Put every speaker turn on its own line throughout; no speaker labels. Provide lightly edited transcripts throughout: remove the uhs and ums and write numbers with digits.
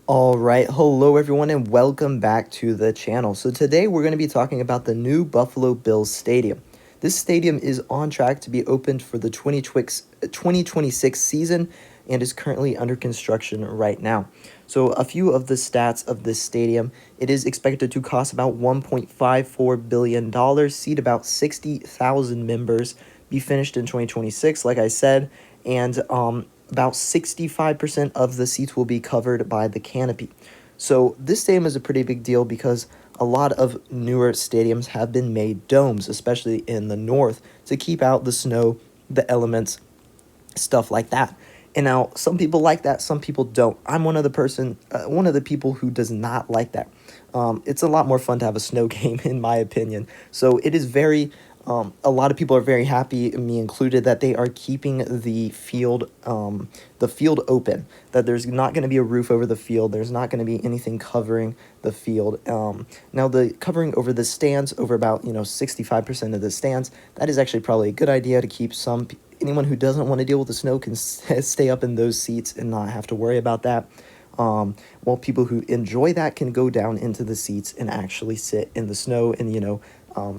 All right, hello everyone, and welcome back to the channel. So today we're going to be talking about the new Buffalo Bills Stadium. This stadium is on track to be opened for the 2026 season and is currently under construction right now. So a few of the stats of this stadium: it is expected to cost about $1.54 billion, seat about 60,000 members, be finished in 2026, like I said, and about 65% of the seats will be covered by the canopy. So this stadium is a pretty big deal because a lot of newer stadiums have been made domes, especially in the north, to keep out the snow, the elements, stuff like that. And now some people like that, some people don't. I'm one of the people who does not like that. It's a lot more fun to have a snow game, in my opinion. So it is very. A lot of people are very happy, me included, that they are keeping the field open. That there's not going to be a roof over the field. There's not going to be anything covering the field. Now the covering over the stands, over about 65% of the stands, that is actually probably a good idea to keep anyone who doesn't want to deal with the snow can stay up in those seats and not have to worry about that. While people who enjoy that can go down into the seats and actually sit in the snow and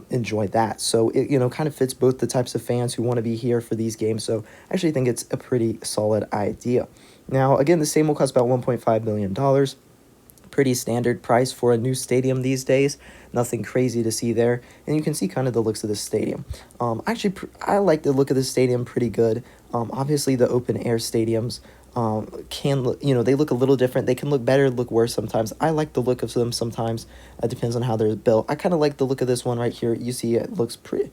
enjoy that. So it kind of fits both the types of fans who want to be here for these games. So I actually think it's a pretty solid idea. Now again, the stadium will cost about $1.5 million. Pretty standard price for a new stadium these days. Nothing crazy to see there, and you can see kind of the looks of the stadium. Actually, I like the look of the stadium pretty good. Obviously, the open air stadiums can look, they look a little different. They can look better, look worse sometimes. I like the look of them sometimes. It depends on how they're built. I kind of like the look of this one right here. You see, it looks pretty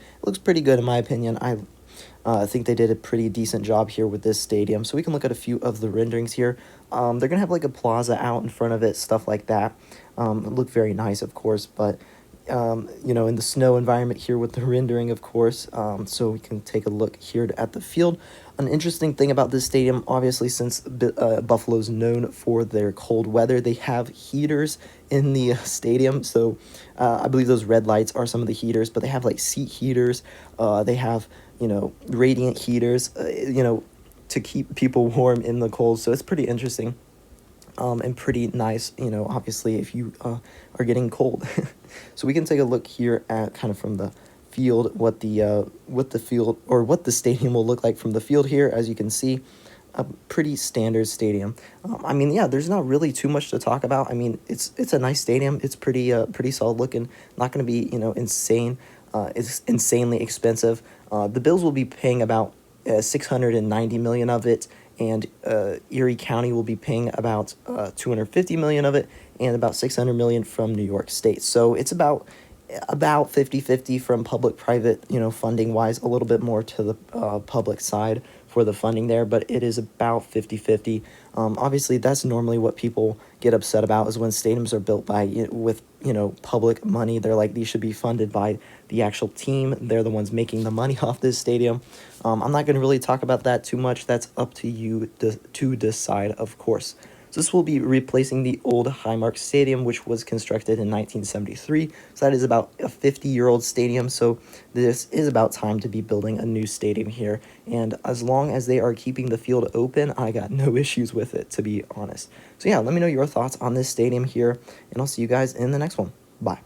good in my opinion. I think they did a pretty decent job here with this stadium. So we can look at a few of the renderings here. They're going to have like a plaza out in front of it, stuff like that. Look very nice, of course, but, in the snow environment here with the rendering, of course. So we can take a look here at the field. An interesting thing about this stadium, obviously, since Buffalo's known for their cold weather, they have heaters in the stadium. So I believe those red lights are some of the heaters, but they have like seat heaters. They have radiant heaters, to keep people warm in the cold. So it's pretty interesting, and pretty nice, obviously, if you are getting cold. So we can take a look here at kind of from the field, what the field or what the stadium will look like from the field here. As you can see, a pretty standard stadium. Yeah, there's not really too much to talk about. It's a nice stadium. It's pretty solid looking. Not going to be insane. It's insanely expensive. The Bills will be paying about $690 million of it, and Erie County will be paying about $250 million of it, and about $600 million from New York State. So it's about 50-50 from public-private, funding-wise, a little bit more to the public side for the funding there, but it is about 50-50. Obviously, that's normally what people get upset about, is when stadiums are built with public money. They're like, these should be funded by the actual team. They're the ones making the money off this stadium. I'm not going to really talk about that too much. That's up to you to decide, of course. So this will be replacing the old Highmark Stadium, which was constructed in 1973. So that is about a 50-year-old stadium. So this is about time to be building a new stadium here. And as long as they are keeping the field open, I got no issues with it, to be honest. So yeah, let me know your thoughts on this stadium here, and I'll see you guys in the next one. Bye.